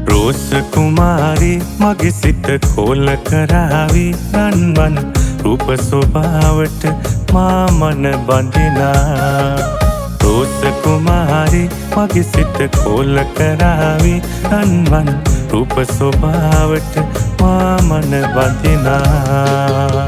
රෝස කුමාරි මගේ සිත කෝල කරාවි රන්වන් රූප ස්වභාවට මා මන බඳිනා රෝස කුමාරි මගේ සිත කෝල කරාවි රන්වන් රූප ස්වභාවට මා මන බඳිනා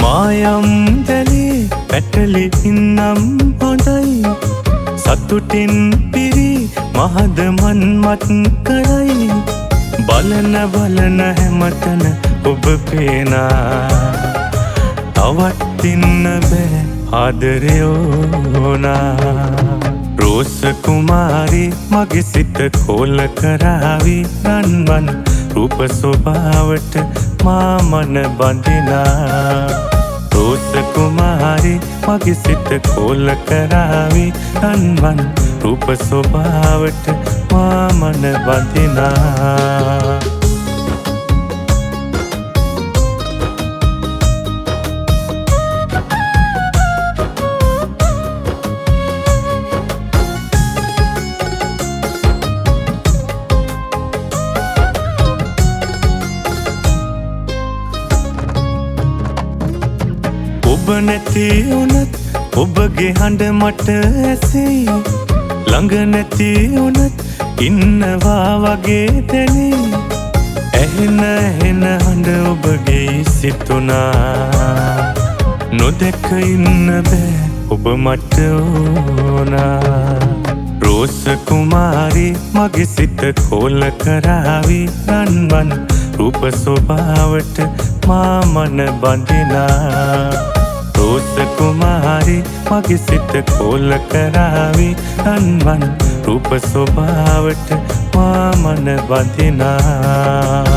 මායම් දැලේ පැටලි ඉන්නම් හොඳයි සතුටින් පිරි මහද මන්මත් කරයි බලන බලන හැමතන ඔබ පේනා තවත් ඉන්න බෑ ආදරේ ඕනා රෝස කුමාරි මගේ සිත කෝල කරාවි රන්වන් රූප ස්වභාවට මා මන බඳිනා රෝස කුමාරි මගේ සිත කෝල කරාවි රන්වන් රූප ස්වභාවට මා මන බඳිනා ඔබ නැති වුණත් ඔබගේ හඬ මට ඇසෙයි ළඟ නැති වුණත් ඉන්නවා වගේ දැනේ ඇහෙන ඇහෙන හඬ ඔබගේ සිතුනා නොදැක ඉන්න බෑ ඔබ මට ඕනා රෝස කුමාරි මගේ සිත කෝල කරාවි රන්වන් රූප ස්වභාවට මා මන බඳිනා රෝස කුමාරි මගේ සිත කෝල කරාවි රන්වන් රූප ස්වභාවට මා මන බඳිනා